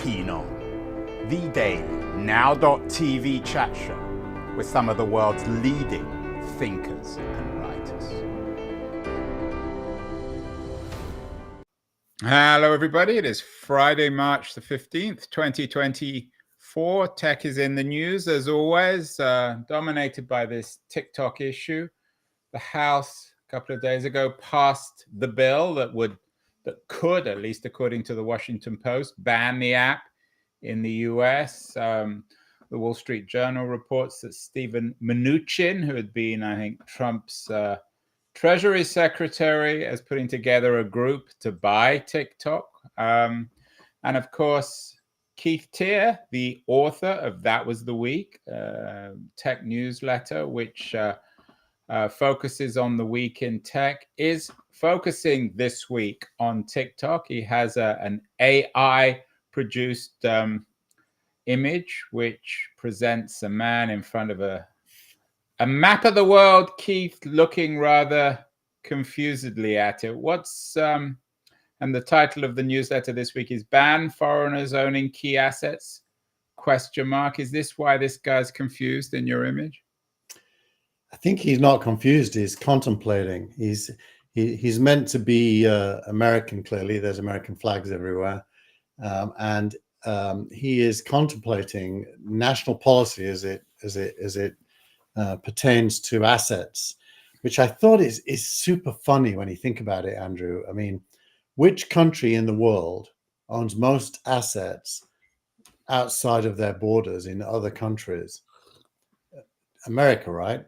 keen on? The daily Now.tv chat show with some of the world's leading thinkers and writers. Hello everybody, it is Friday, March the 15th, 2024. Tech is in the news as always, dominated by this TikTok issue. The House a couple of days ago passed the bill that could, at least according to the Washington Post, ban the app in the US. The Wall Street Journal reports that Steven Mnuchin, who had been, I think, Trump's Treasury Secretary, is putting together a group to buy TikTok. And of course, Keith Teare, the author of That Was the Week, tech newsletter, which focuses on the week in tech, is focusing this week on TikTok. He has an AI-produced image which presents a man in front of a map of the world, Keith, looking rather confusedly at it. And the title of the newsletter this week is Ban Foreigners Owning Key Assets? ? Is this why this guy's confused in your image? I think he's not confused. He's contemplating. He's meant to be American. Clearly, there's American flags everywhere, and he is contemplating national policy as it pertains to assets, which I thought is super funny when you think about it, Andrew. I mean, which country in the world owns most assets outside of their borders in other countries? America, right?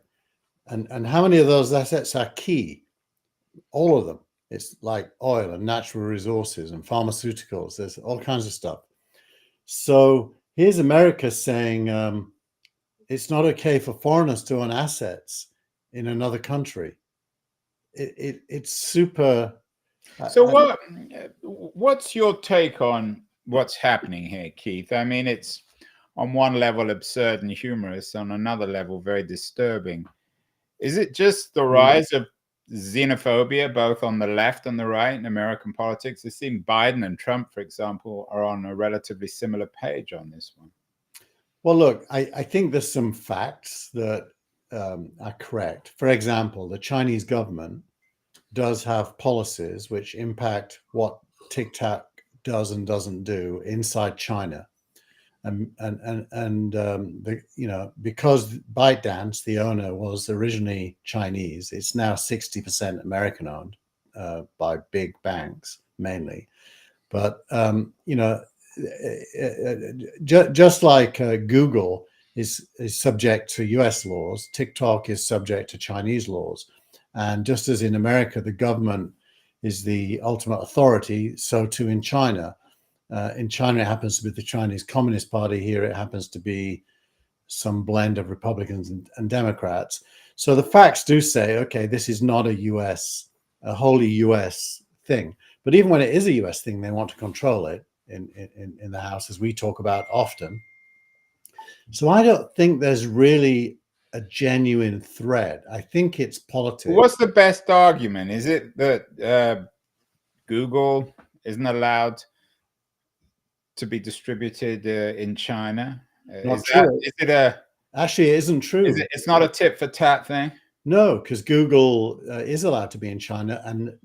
And how many of those assets are key? All of them. It's like oil and natural resources and pharmaceuticals. There's all kinds of stuff. So here's America saying it's not okay for foreigners to own assets in another country. It's super. So what's your take on what's happening here, Keith? I mean, it's on one level absurd and humorous, on another level very disturbing. Is it just the rise of xenophobia, both on the left and the right in American politics? It seems Biden and Trump, for example, are on a relatively similar page on this one. Well, look, I think there's some facts that are correct. For example, the Chinese government does have policies which impact what TikTok does and doesn't do inside China. Because ByteDance, the owner, was originally Chinese, it's now 60% American owned by big banks mainly. But just like Google is subject to US laws, TikTok is subject to Chinese laws. And just as in America, the government is the ultimate authority, so too in China. In China, it happens to be the Chinese Communist Party. Here, it happens to be some blend of Republicans and Democrats. So the facts do say, okay, this is not a wholly US thing. But even when it is a US thing, they want to control it in the House, as we talk about often. So I don't think there's really a genuine threat. I think it's politics. What's the best argument? Is it that Google isn't allowed to be distributed in China? Actually, it isn't true. It's not a tit for tat thing? No, because Google is allowed to be in China and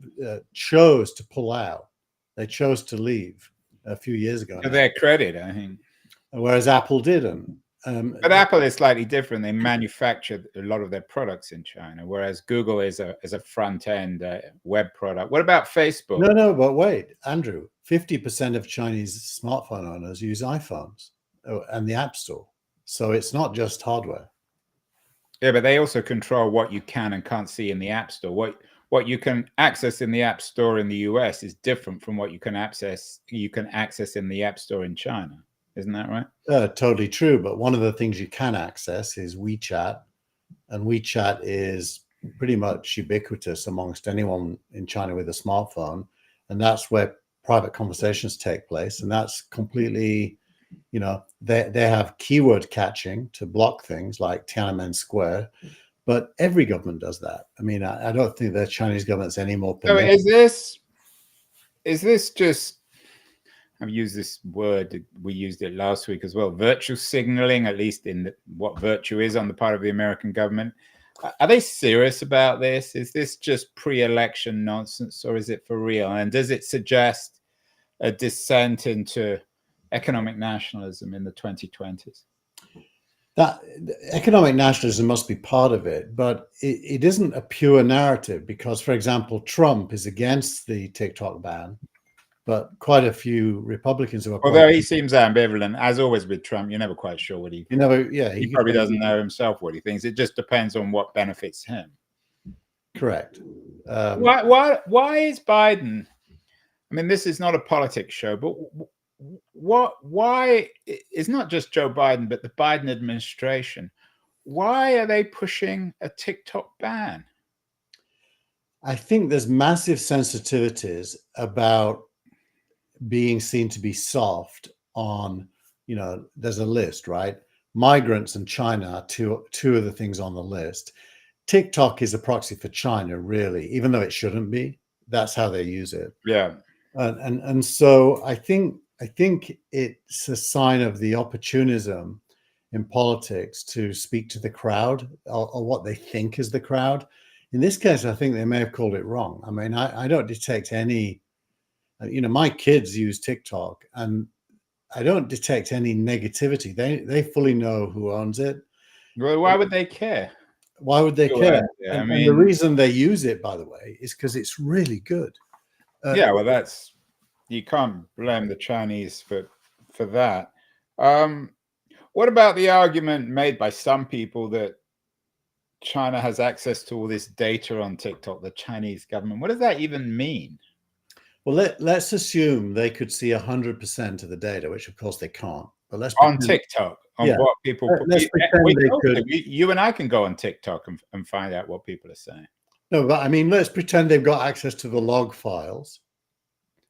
chose to pull out. They chose to leave a few years ago. To their credit, I think. Whereas Apple didn't. But Apple is slightly different. They manufacture a lot of their products in China, whereas Google is a front-end web product. What about Facebook? No, but wait, Andrew, 50% of Chinese smartphone owners use iPhones and the App Store. So it's not just hardware. Yeah, but they also control what you can and can't see in the App Store. What you can access in the App Store in the US is different from what you can access in the App Store in China. Isn't that right? Totally true. But one of the things you can access is WeChat. And WeChat is pretty much ubiquitous amongst anyone in China with a smartphone. And that's where private conversations take place. And that's completely, they have keyword catching to block things like Tiananmen Square. But every government does that. I mean, I don't think the Chinese government's any more permissive. So is this just I've used this word, we used it last week as well, virtue signaling, at least in what virtue is on the part of the American government. Are they serious about this? Is this just pre-election nonsense, or is it for real? And does it suggest a descent into economic nationalism in the 2020s? That economic nationalism must be part of it, but it isn't a pure narrative because, for example, Trump is against the TikTok ban, but quite a few Republicans who are Although he seems ambivalent, as always with Trump, you're never quite sure what he probably doesn't know himself what he thinks. It just depends on what benefits him. Correct. Why is Biden? I mean, this is not a politics show, but why it's not just Joe Biden, but the Biden administration? Why are they pushing a TikTok ban? I think there's massive sensitivities about being seen to be soft on, there's a list, right? Migrants and China are two of the things on the list. TikTok is a proxy for China, really, even though it shouldn't be. That's how they use it. Yeah. And so I think it's a sign of the opportunism in politics to speak to the crowd or what they think is the crowd. In this case, I think they may have called it wrong. I mean, I don't detect any, my kids use TikTok and I don't detect any negativity. They fully know who owns it. Well, why would they care? Why would they care? Yeah, and the reason they use it, by the way, is because it's really good. Yeah, well, you can't blame the Chinese for that. What about the argument made by some people that China has access to all this data on TikTok, the Chinese government? What does that even mean? Well, let's assume they could see 100% of the data, which of course they can't. But let's on TikTok, what people. Let's pretend they could. You and I can go on TikTok and find out what people are saying. No, but I mean, let's pretend they've got access to the log files,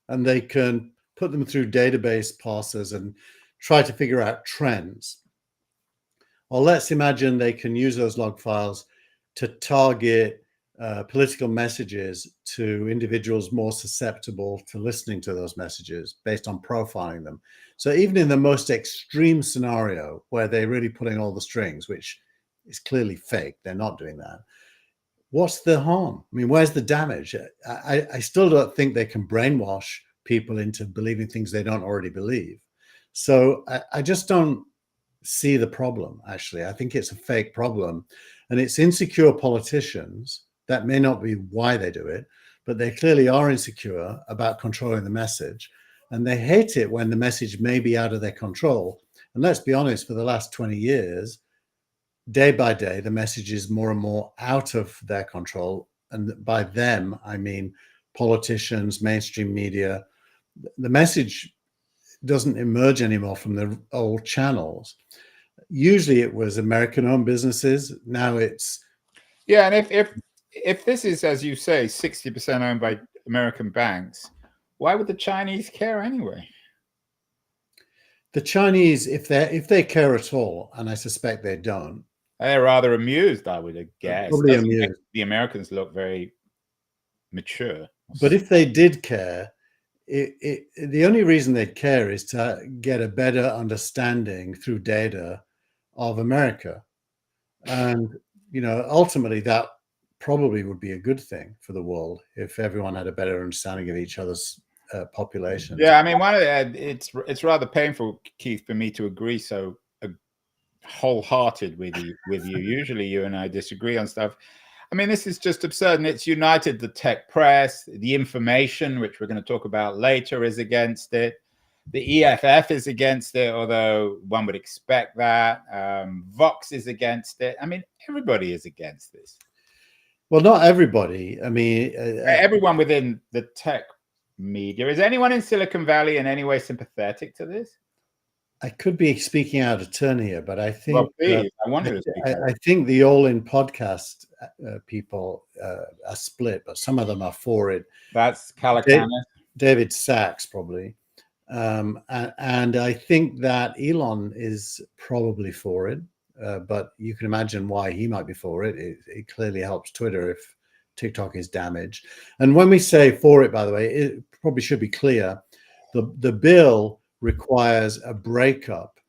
and they can put them through database parsers and try to figure out trends. Or let's imagine they can use those log files to target political messages to individuals more susceptible to listening to those messages based on profiling them. So even in the most extreme scenario where they're really pulling all the strings, which is clearly fake, they're not doing that. What's the harm? I mean, where's the damage? I still don't think they can brainwash people into believing things they don't already believe. So I just don't see the problem, actually. I think it's a fake problem. And it's insecure politicians. That may not be why they do it, but they clearly are insecure about controlling the message. And they hate it when the message may be out of their control. And let's be honest, for the last 20 years, day by day, the message is more and more out of their control. And by them, I mean politicians, mainstream media. The message doesn't emerge anymore from the old channels. Usually it was American-owned businesses. Now it's... Yeah, and if this is, as you say, 60% owned by American banks, why would the Chinese care anyway? The Chinese, if they care at all, and I suspect they don't, they're rather amused, I would guess. Probably amused. The Americans look very mature. But if they did care, the only reason they'd care is to get a better understanding through data of America. And, ultimately that probably would be a good thing for the world if everyone had a better understanding of each other's populations. Yeah, I mean, it's rather painful, Keith, for me to agree so wholehearted with you. Usually you and I disagree on stuff. I mean, this is just absurd, and it's united the tech press. The information, which we're going to talk about later, is against it. The EFF is against it, although one would expect that. Vox is against it. I mean, everybody is against this. Well, not everybody. I mean, everyone within the tech media. Is anyone in Silicon Valley in any way sympathetic to this? I could be speaking out of turn here, but I think... Well, please, I want to speak I think the all-in podcast people are split, but some of them are for it. That's Calacanis. David Sachs, probably. And I think that Elon is probably for it, but you can imagine why he might be for it. It clearly helps Twitter if TikTok is damaged. And when we say for it, by the way, it probably should be clear. The bill requires a breakup.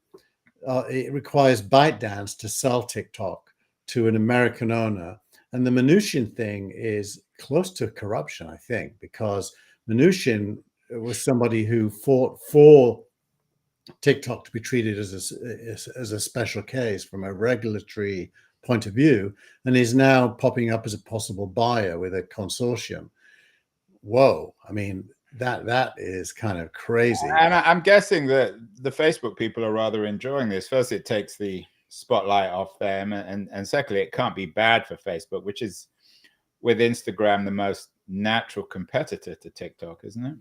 It requires ByteDance to sell TikTok to an American owner. And the Mnuchin thing is close to corruption, I think, because Mnuchin was somebody who fought for TikTok to be treated as a special case from a regulatory point of view, and is now popping up as a possible buyer with a consortium. Whoa, I mean, that is kind of crazy. And I'm guessing that the Facebook people are rather enjoying this. First, it takes the spotlight off them, and secondly, it can't be bad for Facebook, which is, with Instagram, the most natural competitor to TikTok, isn't it?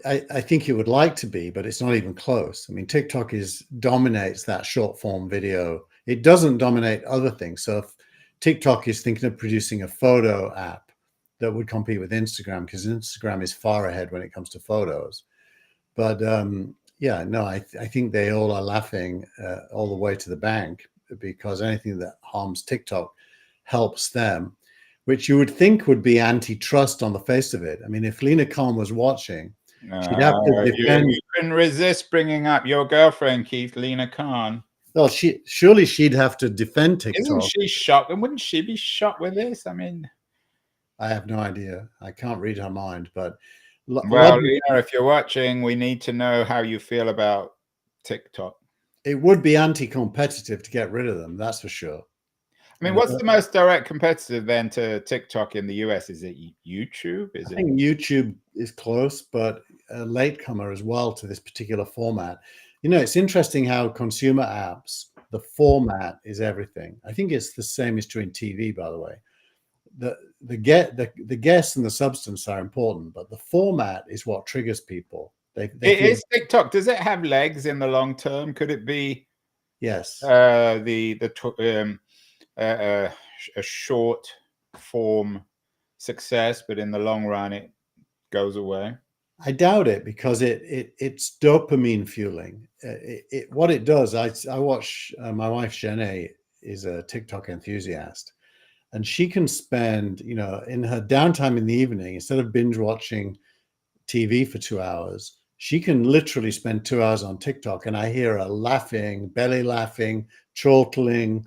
I think it would like to be, but it's not even close. I mean, TikTok dominates that short form video. It doesn't dominate other things. So if TikTok is thinking of producing a photo app that would compete with Instagram, because Instagram is far ahead when it comes to photos. But yeah, no, I think they all are laughing all the way to the bank, because anything that harms TikTok helps them, which you would think would be antitrust on the face of it. I mean, if Lena Khan was watching, she'd have to defend. You couldn't resist bringing up your girlfriend, Keith, Lena Khan. Well, surely she'd have to defend TikTok. Isn't she shocked? And wouldn't she be shocked with this? I mean, I have no idea. I can't read her mind. But well, Lena, if you're watching, we need to know how you feel about TikTok. It would be anti-competitive to get rid of them. That's for sure. I mean, what's the most direct competitor then to TikTok in the US? Is it YouTube? I think YouTube is close, but a latecomer as well to this particular format. You know, it's interesting how consumer apps, the format is everything. I think it's the same is true in TV, by the way. The guests and the substance are important, but the format is what triggers people. Is TikTok, does it have legs in the long term? Could it be? Yes. A short form success, but in the long run it goes away? I doubt it, because it's dopamine fueling. What it does, I watch, my wife Jenny is a TikTok enthusiast, and she can spend, you know, in her downtime in the evening, instead of binge watching TV for 2 hours, she can literally spend 2 hours on TikTok, and I hear her laughing, belly laughing, chortling,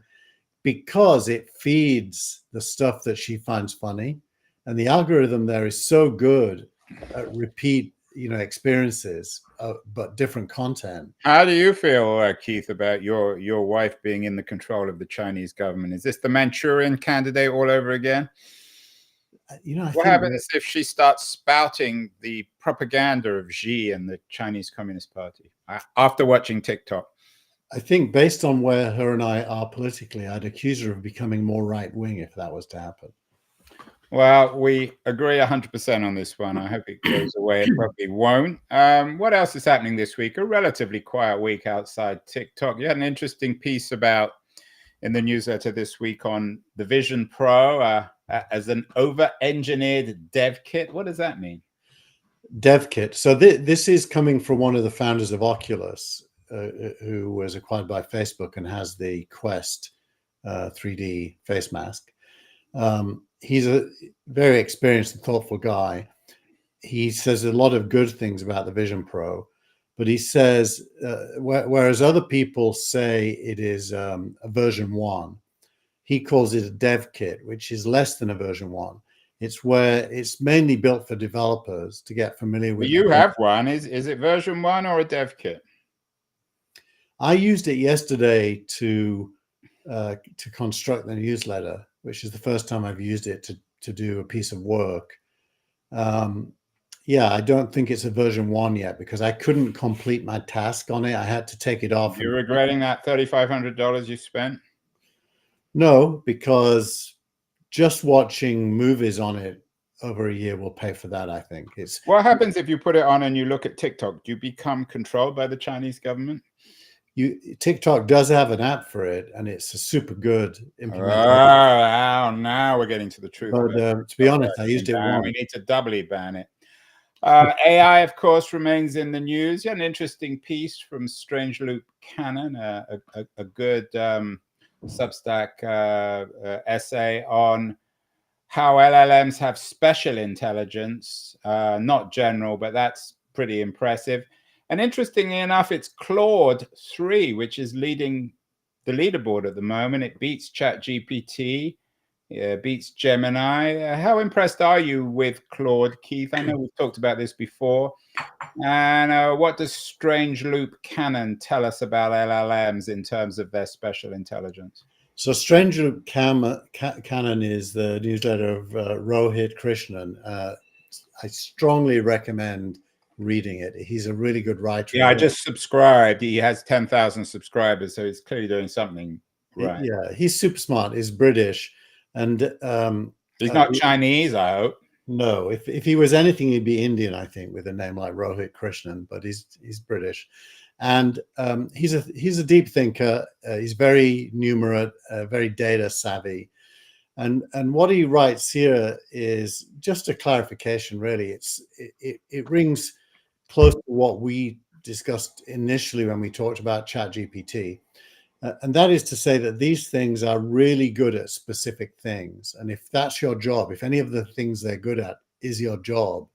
because it feeds the stuff that she finds funny, and the algorithm there is so good at repeat, you know, experiences, but different content. How do you feel, Keith, about your wife being in the control of the Chinese government? Is this the Manchurian Candidate all over again? You know, what happens if she starts spouting the propaganda of Xi and the Chinese Communist Party after watching TikTok? I think based on where her and I are politically, I'd accuse her of becoming more right-wing if that was to happen. Well, we agree 100% on this one. I hope it goes away. It probably won't. What else is happening this week? A relatively quiet week outside TikTok. You had an interesting piece in the newsletter this week on the Vision Pro as an over-engineered dev kit. What does that mean? Dev kit. So this is coming from one of the founders of Oculus, who was acquired by Facebook and has the Quest 3D face mask. He's a very experienced and thoughtful guy. He says a lot of good things about the Vision Pro, but he says, whereas other people say it is a version 1, he calls it a dev kit, which is less than a version 1. It's where it's mainly built for developers to get familiar with. You have one. Is it version 1 or a dev kit? I used it yesterday to construct the newsletter, which is the first time I've used it to do a piece of work. Yeah, I don't think it's a version 1 yet, because I couldn't complete my task on it. I had to take it off. You're regretting that $3,500 you spent? No, because just watching movies on it over a year will pay for that, I think. What happens if you put it on and you look at TikTok? Do you become controlled by the Chinese government? TikTok does have an app for it, and it's a super good implementation. Oh, now we're getting to the truth. But to be honest, I used it once. We need to doubly ban it. AI, of course, remains in the news. You had an interesting piece from Strange Loop Cannon, a good Substack essay on how LLMs have special intelligence, not general, but that's pretty impressive. And interestingly enough, it's Claude 3, which is leading the leaderboard at the moment. It beats ChatGPT, beats Gemini. How impressed are you with Claude, Keith? I know we've talked about this before. And what does Strange Loop Canon tell us about LLMs in terms of their special intelligence? So Strange Loop Canon is the newsletter of Rohit Krishnan. I strongly recommend reading it. He's a really good writer. Yeah, I just subscribed. He has 10,000 subscribers, so he's clearly doing something right. Yeah, he's super smart. He's British, and he's not Chinese, I hope. No, if he was anything, he'd be Indian, I think, with a name like Rohit Krishnan. But he's British, and he's a deep thinker. He's very numerate, very data savvy. And what he writes here is just a clarification, really. It rings close to what we discussed initially when we talked about ChatGPT. And that is to say that these things are really good at specific things. And if that's your job, if any of the things they're good at is your job,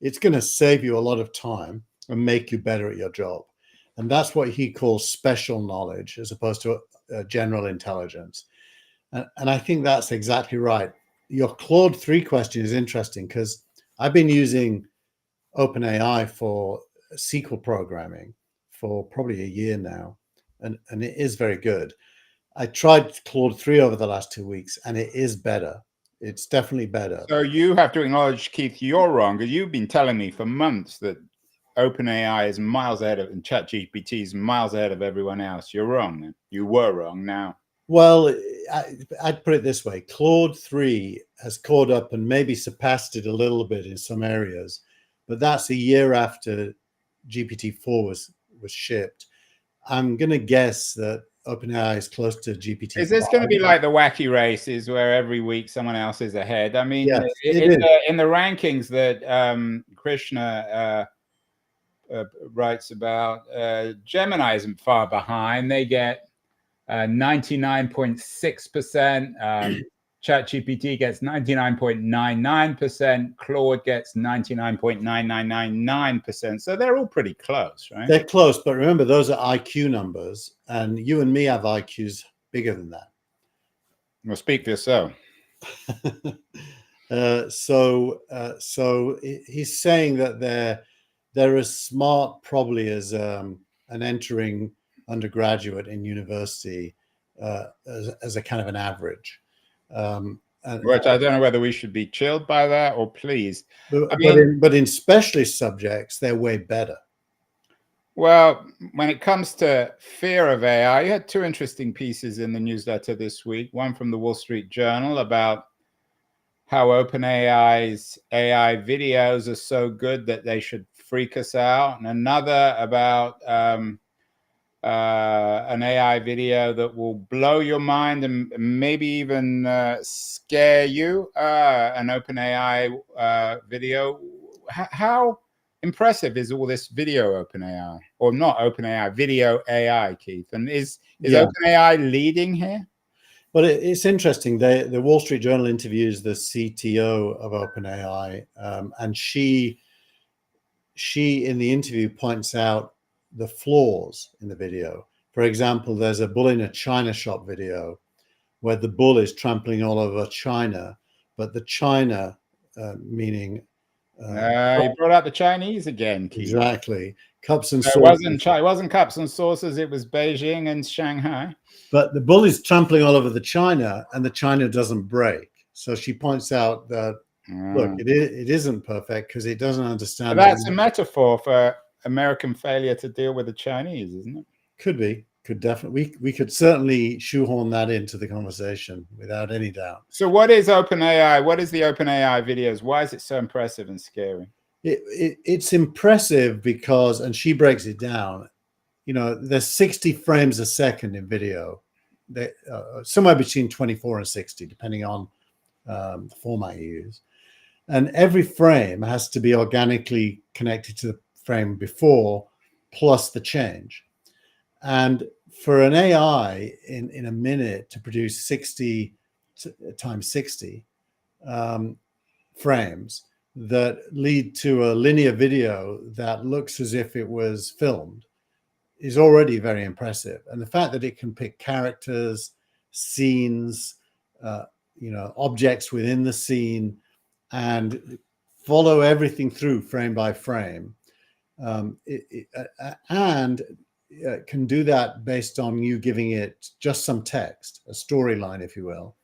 it's going to save you a lot of time and make you better at your job. And that's what he calls special knowledge as opposed to general intelligence. And I think that's exactly right. Your Claude 3 question is interesting because I've been using OpenAI for SQL programming for probably a year now, and it is very good. I tried Claude 3 over the last 2 weeks, and it is better. It's definitely better. So you have to acknowledge, Keith, you're wrong, because you've been telling me for months that OpenAI is miles ahead of, and ChatGPT is miles ahead of everyone else. You're wrong. You were wrong now. Well, I'd put it this way. Claude 3 has caught up and maybe surpassed it a little bit in some areas, but that's a year after GPT-4 was shipped. I'm going to guess that OpenAI is close to GPT-5. Is this going to be like the wacky races where every week someone else is ahead? I mean, yes, in the rankings that Krishna writes about, Gemini isn't far behind. They get 99.6%. ChatGPT gets 99.99%. Claude gets 99.9999%. So they're all pretty close, right? They're close, but remember, those are IQ numbers, and you and me have IQs bigger than that. Well, speak for yourself. So he's saying that they're as smart probably as an entering undergraduate in university as a kind of an average. Which I don't know whether we should be chilled by that or pleased. But in specialist subjects, they're way better. Well, when it comes to fear of AI, you had two interesting pieces in the newsletter this week. One from the Wall Street Journal about how OpenAI's AI videos are so good that they should freak us out, and another about an AI video that will blow your mind and maybe even scare you, an OpenAI video. How impressive is all this video OpenAI, or not OpenAI, video AI, Keith? And is OpenAI leading here? Well, it's interesting. The Wall Street Journal interviews the CTO of OpenAI, and she in the interview points out the flaws in the video. For example, there's a bull in a China shop video where the bull is trampling all over China, but the China, meaning you brought out the Chinese again, Keith. Exactly. Cups and saucers. It wasn't cups and saucers, it was Beijing and Shanghai. But the bull is trampling all over the China, and the China doesn't break. So she points out that, look, it isn't perfect because it doesn't understand. But that's a metaphor for American failure to deal with the Chinese, isn't it? Could be. Could definitely. We could certainly shoehorn that into the conversation without any doubt. So what is OpenAI? What is the OpenAI videos? Why is it so impressive and scary? It's impressive because, and she breaks it down, you know, there's 60 frames a second in video. Somewhere between 24 and 60, depending on the format you use. And every frame has to be organically connected to the frame before, plus the change. And for an AI in a minute to produce 60 times 60 frames, that lead to a linear video that looks as if it was filmed is already very impressive. And the fact that it can pick characters, scenes, objects within the scene, and follow everything through frame by frame, and can do that based on you giving it just some text, a storyline, if you will.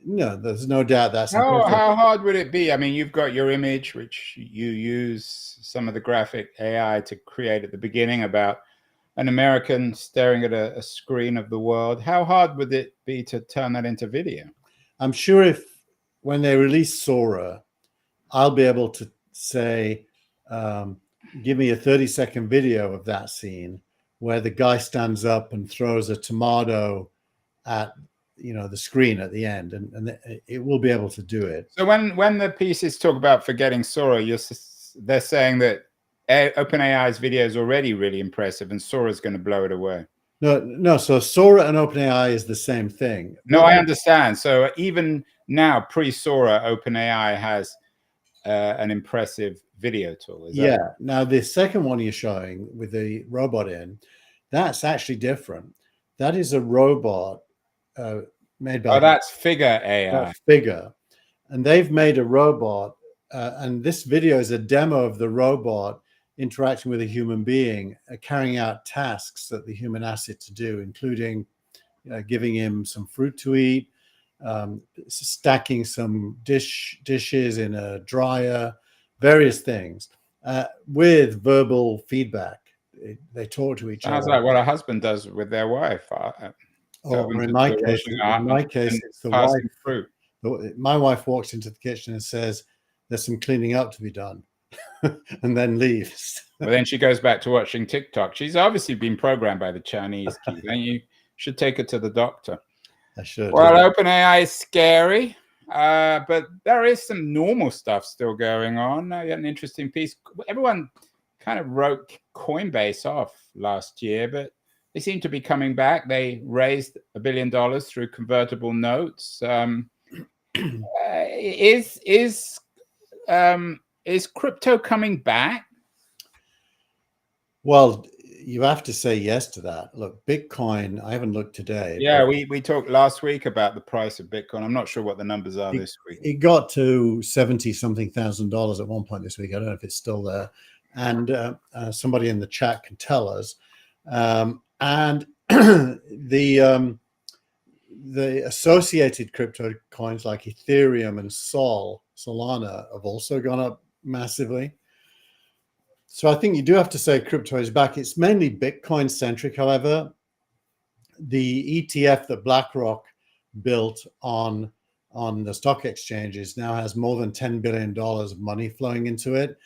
No, there's no doubt that's how hard would it be? I mean, you've got your image, which you use some of the graphic AI to create at the beginning about an American staring at a screen of the world. How hard would it be to turn that into video? I'm sure when they release Sora, I'll be able to say, give me a 30-second video of that scene where the guy stands up and throws a tomato at the screen at the end, and it will be able to do it. So when the pieces talk about forgetting Sora, they're saying that OpenAI's video is already really impressive, and Sora's going to blow it away. No. So Sora and OpenAI is the same thing. No, I understand. So even now, pre-Sora, OpenAI has an impressive video tool. Is that right? Now the second one you're showing with the robot that's actually different. That is a robot made by. Oh, that's Figure AI. Figure, and they've made a robot, and this video is a demo of the robot interacting with a human being, carrying out tasks that the human asked it to do, including giving him some fruit to eat, stacking some dishes in a dryer, various things, with verbal feedback. They talk to each other. Sounds like what a husband does with their wife. In my case, it's the wife. Fruit. My wife walks into the kitchen and says, "There's some cleaning up to be done," and then leaves. Well, then she goes back to watching TikTok. She's obviously been programmed by the Chinese, Keith. Then you should take her to the doctor. I should. Well, OpenAI is scary, but there is some normal stuff still going on. I got an interesting piece. Everyone kind of wrote Coinbase off last year, but they seem to be coming back. They raised $1 billion through convertible notes. Is crypto coming back? Well, you have to say yes to that. Look, Bitcoin, I haven't looked today. Yeah, we talked last week about the price of Bitcoin. I'm not sure what the numbers are this week. It got to $70-something thousand at one point this week. I don't know if it's still there. And somebody in the chat can tell us. And the associated crypto coins like Ethereum and Solana have also gone up massively. So I think you do have to say crypto is back. It's mainly Bitcoin centric, however. The ETF that BlackRock built on the stock exchanges now has more than $10 billion of money flowing into it.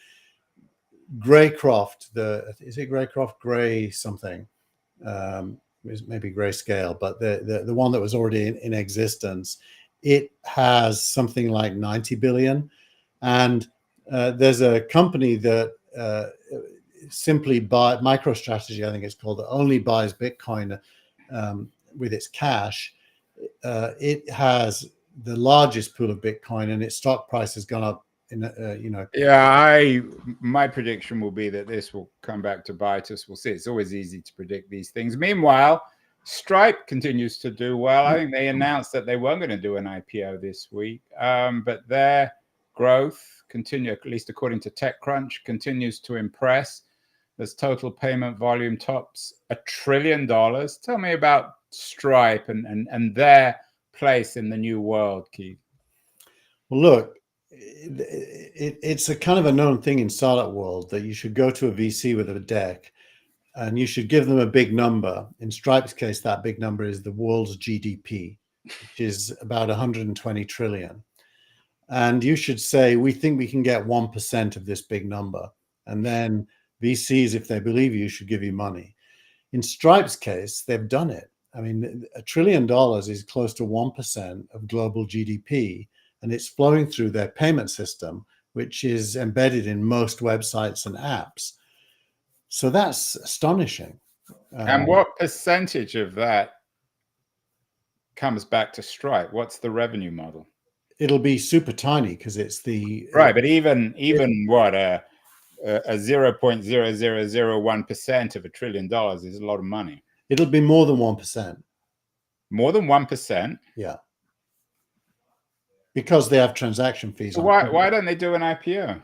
Greycroft, is it Greycroft? Gray something, maybe Grayscale, but the one that was already in existence, it has something like 90 billion. And there's a company that simply MicroStrategy, I think it's called, that only buys Bitcoin with its cash. It has the largest pool of Bitcoin, and its stock price has gone up. My prediction will be that this will come back to bite us. We'll see. It's always easy to predict these things. Meanwhile, Stripe continues to do well. I think they announced that they weren't going to do an IPO this week, but their growth continue, at least according to TechCrunch, continues to impress. As total payment volume tops $1 trillion. Tell me about Stripe and their place in the new world, Keith. Well, look, it's a kind of a known thing in startup world that you should go to a VC with a deck and you should give them a big number. In Stripe's case, that big number is the world's GDP, which is about 120 trillion. And you should say, we think we can get 1% of this big number. And then VCs, if they believe you, should give you money. In Stripe's case, they've done it. I mean, $1 trillion is close to 1% of global GDP. And it's flowing through their payment system, which is embedded in most websites and apps. So that's astonishing. And what percentage of that comes back to Stripe? What's the revenue model? it'll be super tiny because it's the right. But even what a 0.0001% of $1 trillion is a lot of money. It'll be more than 1%. More than 1%. Yeah, because they have transaction fees. So on why don't they do an IPO?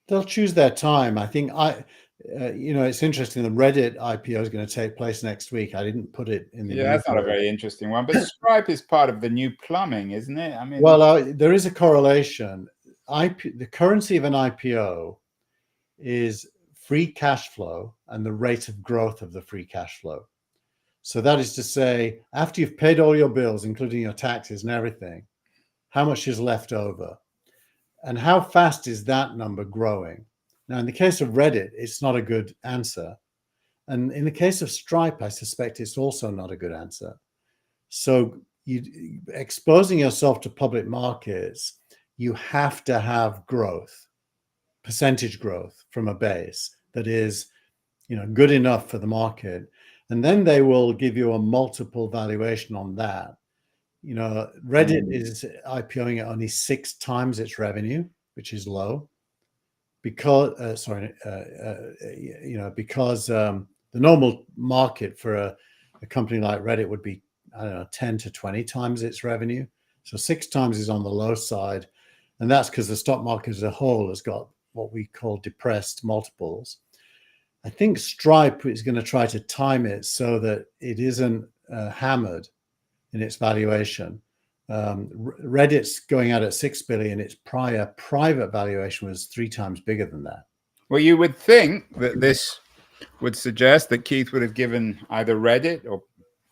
They'll choose their time. I think it's interesting. The Reddit IPO is going to take place next week. I didn't put it in the. Yeah, that's not a very interesting one. But Stripe is part of the new plumbing, isn't it? I mean, well, there is a correlation. The currency of an IPO is free cash flow and the rate of growth of the free cash flow. So that is to say, after you've paid all your bills, including your taxes and everything, how much is left over? And how fast is that number growing? Now, in the case of Reddit, it's not a good answer. And in the case of Stripe, I suspect it's also not a good answer. So exposing yourself to public markets, you have to have growth, percentage growth from a base that is, good enough for the market. And then they will give you a multiple valuation on that. Reddit is IPOing at only 6 times its revenue, which is low, because because the normal market for a company like Reddit would be, I don't know, 10 to 20 times its revenue. So 6 times is on the low side, and that's because the stock market as a whole has got what we call depressed multiples. I think Stripe is going to try to time it so that it isn't hammered in its valuation. Reddit's going out at 6 billion. Its prior private valuation was 3 times bigger than that. Well, you would think that this would suggest that Keith would have given either Reddit or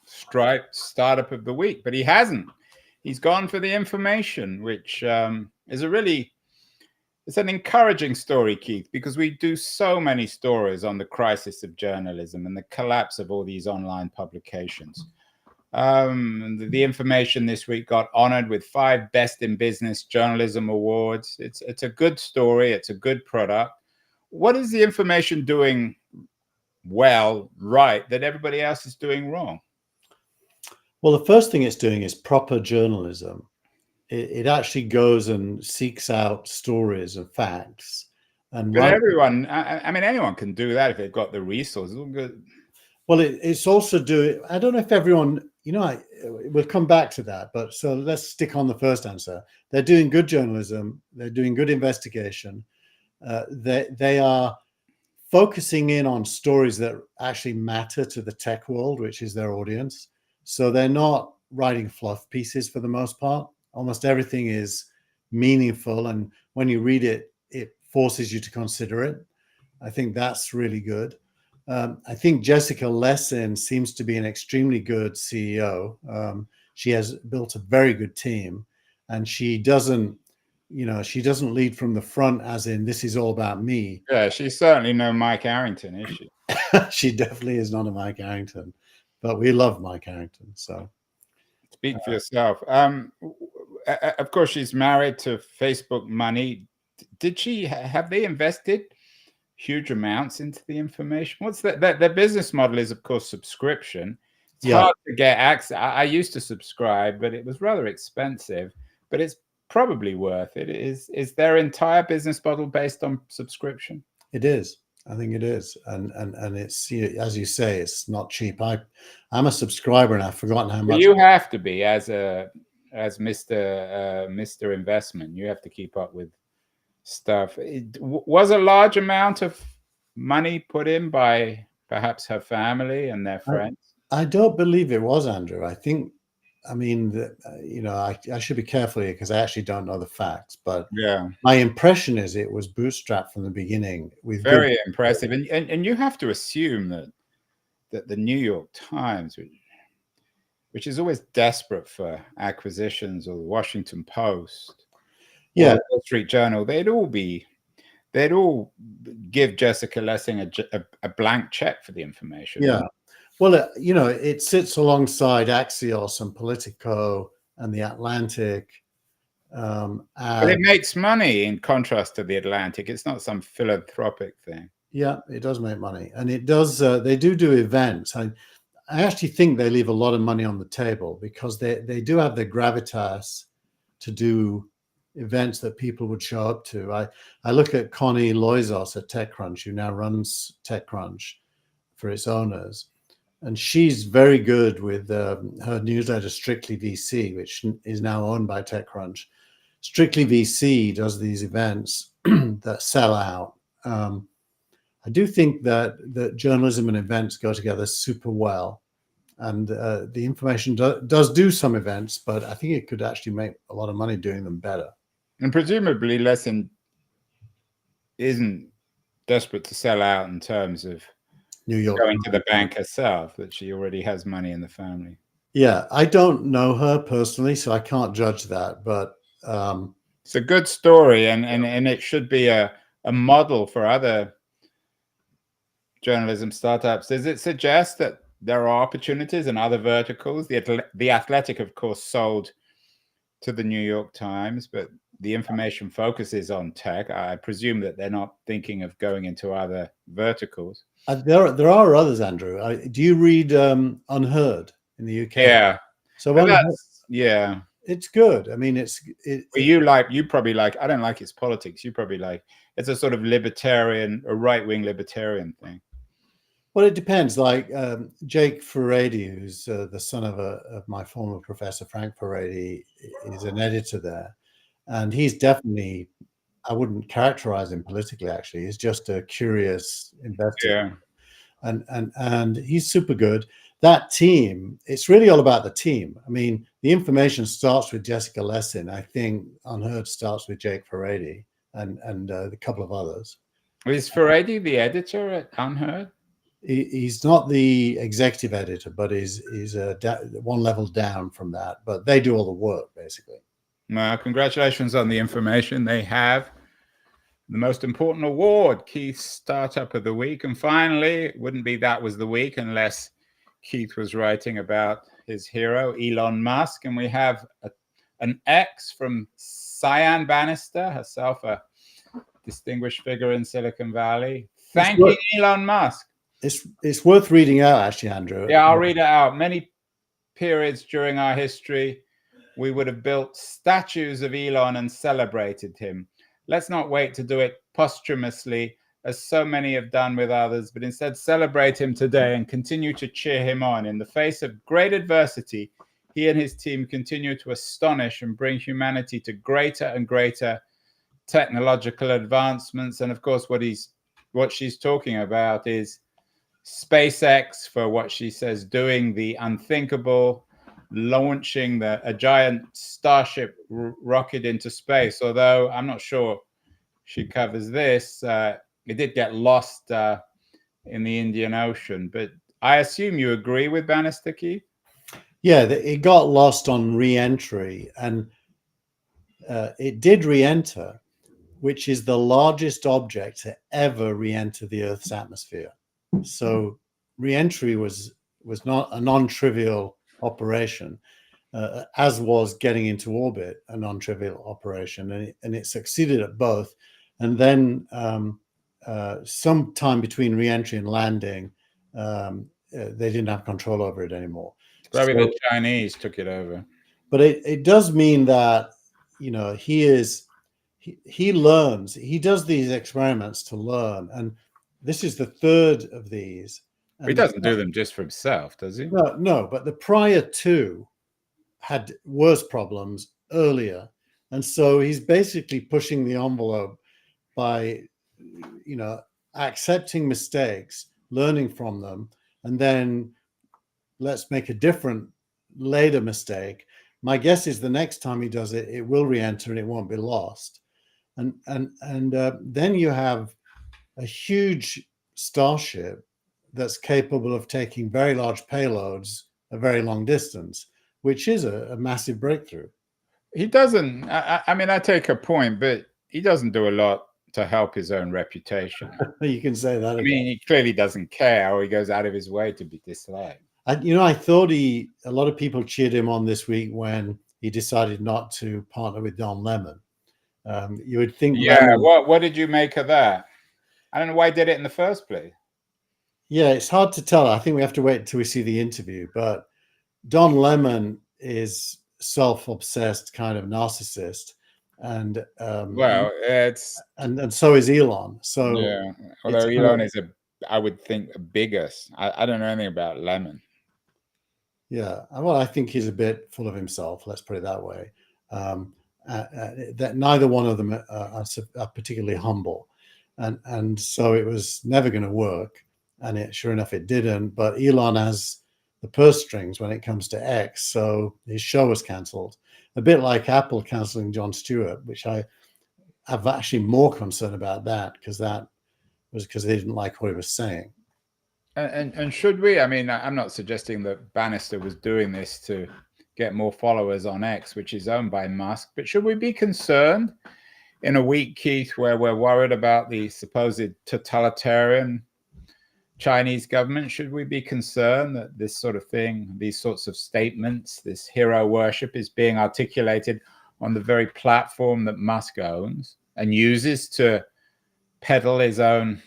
Stripe Startup of the Week, but he hasn't. He's gone for the information, which is it's an encouraging story, Keith, because we do so many stories on the crisis of journalism and the collapse of all these online publications. The information this week got honored with 5 Best in Business Journalism Awards. It's a good story. It's a good product. What is the information doing right that everybody else is doing wrong? Well, the first thing it's doing is proper journalism. It actually goes and seeks out stories and facts. And but everyone, I mean, anyone can do that if they've got the resources. Well, it's also doing, I don't know if everyone, we'll come back to that, but so let's stick on the first answer. They're doing good journalism. They're doing good investigation. They are focusing in on stories that actually matter to the tech world, which is their audience. So they're not writing fluff pieces for the most part. Almost everything is meaningful. And when you read it, it forces you to consider it. I think that's really good. I think Jessica Lessin seems to be an extremely good CEO. She has built a very good team, and she doesn't lead from the front as in this is all about me. Yeah, she's certainly no Mike Arrington, is she? She definitely is not a Mike Arrington, but we love Mike Arrington. So speak for yourself. Of course, she's married to Facebook money. Have they invested huge amounts into the information? What's that? Their business model is, of course, subscription. It's hard to get access. I used to subscribe, but it was rather expensive. But it's probably worth it. Is their entire business model based on subscription? It is. I think it is, and it's, as you say, it's not cheap. I'm a subscriber, and I've forgotten how much. You have to be as Mr. Investment. You have to keep up with stuff. It was a large amount of money put in by perhaps her family and their friends. I don't believe it was, Andrew. I should be careful here because I actually don't know the facts, but yeah, my impression is it was bootstrapped from the beginning. With very impressive, and you have to assume that the New York Times, which is always desperate for acquisitions, or the Washington Post, or the Wall Street Journal, they'd all give Jessica Lessing a blank check for the information. Yeah. Well, it sits alongside Axios and Politico and the Atlantic. But it makes money in contrast to the Atlantic. It's not some philanthropic thing. Yeah, it does make money. And it does, they do events. I actually think they leave a lot of money on the table because they do have the gravitas to do events that people would show up to. I look at Connie Loizos at TechCrunch, who now runs TechCrunch for its owners, and she's very good with her newsletter Strictly VC, which is now owned by TechCrunch. Strictly VC does these events that sell out. I do think that journalism and events go together super well. And the information does do some events, but I think it could actually make a lot of money doing them better. And presumably Lessin isn't desperate to sell out in terms of New York going to the bank herself, that she already has money in the family. Yeah, I don't know her personally, so I can't judge that. But it's a good story, and it should be a model for other journalism startups. Does it suggest that there are opportunities in other verticals? The Athletic, of course, sold to the New York Times, but the information focuses on tech. I presume that they're not thinking of going into other verticals. There are others, Andrew. Do you read Unheard in the UK? Yeah. So yeah, it's good. I mean, you probably like. I don't like its politics. You probably like. It's a sort of libertarian, a right-wing libertarian thing. Well, it depends. Like Jake Ferrady, who's the son of my former professor, Frank Ferrady, is an editor there. And he's definitely, I wouldn't characterize him politically, actually. He's just a curious investigator. Yeah. And he's super good. That team, it's really all about the team. I mean, the information starts with Jessica Lessin. I think Unheard starts with Jake Ferrady and a couple of others. Is Ferrady the editor at Unheard? He's not the executive editor, but he's one level down from that. But they do all the work, basically. Well, congratulations on the information. They have the most important award, Keith's Startup of the Week. And finally, it wouldn't be That Was the Week unless Keith was writing about his hero, Elon Musk. And we have an X from Cyan Bannister, herself a distinguished figure in Silicon Valley, thanking Elon Musk. It's worth reading out, actually, Andrew. Yeah, I'll read it out. Many periods during our history, we would have built statues of Elon and celebrated him. Let's not wait to do it posthumously, as so many have done with others, but instead celebrate him today and continue to cheer him on. In the face of great adversity, he and his team continue to astonish and bring humanity to greater and greater technological advancements. And of course, what she's talking about is SpaceX, for what she says, doing the unthinkable, launching a giant Starship rocket into space. Although I'm not sure she covers this, it did get lost in the Indian Ocean. But I assume you agree with Bannister, Keith? Yeah, it got lost on re-entry, and it did re-enter, which is the largest object to ever re-enter the Earth's atmosphere. So re-entry was not a non-trivial operation, as was getting into orbit a non-trivial operation, and it succeeded at both. And then sometime between re-entry and landing, they didn't have control over it anymore. Probably the Chinese took it over. But it does mean that, he learns. He does these experiments to learn, and this is the third of these. But he doesn't do them just for himself, does he? No. But the prior two had worse problems earlier, and so he's basically pushing the envelope by, accepting mistakes, learning from them, and then let's make a different later mistake. My guess is the next time he does it, it will re-enter and it won't be lost. And then you have a huge Starship that's capable of taking very large payloads a very long distance, which is a massive breakthrough. He doesn't. I mean, I take her point, but he doesn't do a lot to help his own reputation. You can say that. I mean, he clearly doesn't care, or he goes out of his way to be disliked. I thought a lot of people cheered him on this week when he decided not to partner with Don Lemon. You would think. Yeah. What did you make of that? I don't know why he did it in the first place. Yeah, it's hard to tell. I think we have to wait until we see the interview. But Don Lemon is self-obsessed kind of narcissist, and Well, it's and so is Elon. So yeah. it's Although kind Elon of, is I would think a bigger. I don't know anything about Lemon. yeah. Well, I think he's a bit full of himself. Let's put it that way. That neither one of them are particularly humble, and so it was never going to work. And sure enough, it didn't. But Elon has the purse strings when it comes to X, so his show was cancelled. A bit like Apple cancelling Jon Stewart, which I'm actually more concerned about that, because that was because they didn't like what he was saying. And should we? I mean, I'm not suggesting that Bannister was doing this to get more followers on X, which is owned by Musk, but should we be concerned in a week, Keith, where we're worried about the supposed totalitarian Chinese government? Should we be concerned that this sort of thing, these sorts of statements, this hero worship is being articulated on the very platform that Musk owns and uses to peddle his own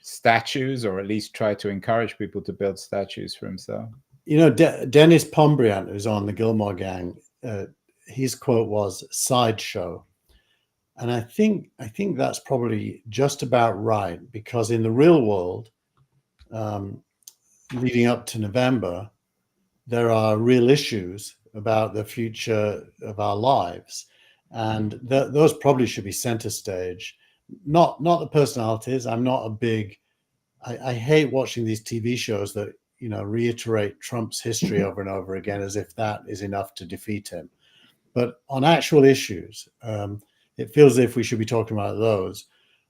statues, or at least try to encourage people to build statues for himself? You know, Dennis Pombriant, who's on the Gilmore Gang, his quote was "sideshow," and I think that's probably just about right, because in the real world, leading up to November, there are real issues about the future of our lives, and those probably should be center stage, not the personalities. I'm not a big. I hate watching these TV shows that, you know, reiterate Trump's history over and over again as if that is enough to defeat him. But on actual issues, it feels as if we should be talking about those.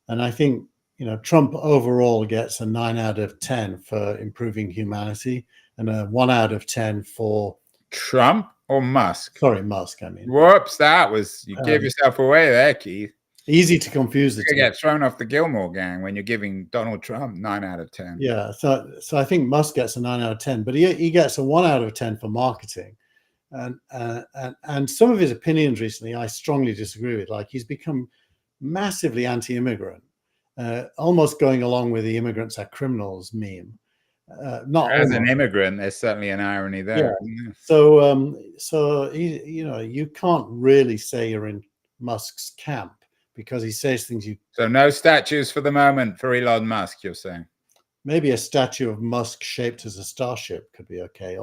And I think, you know, Trump overall gets a 9 out of 10 for improving humanity, and a 1 out of 10 for Trump or Musk? Sorry, Musk. I mean, whoops, that was, you gave yourself away there, Keith. Easy to confuse the two. You get thrown off the Gilmore Gang when you're giving Donald Trump 9 out of 10. Yeah, so I think Musk gets a 9 out of 10, but he gets a 1 out of 10 for marketing, and some of his opinions recently I strongly disagree with. Like, he's become massively anti-immigrant, almost going along with the "immigrants are criminals" meme. Not as almost. An immigrant, there's certainly an irony there. Yeah. So he, you know, you can't really say you're in Musk's camp, because he says things you. So no statues for the moment for Elon Musk, you're saying? Maybe a statue of Musk shaped as a starship could be okay.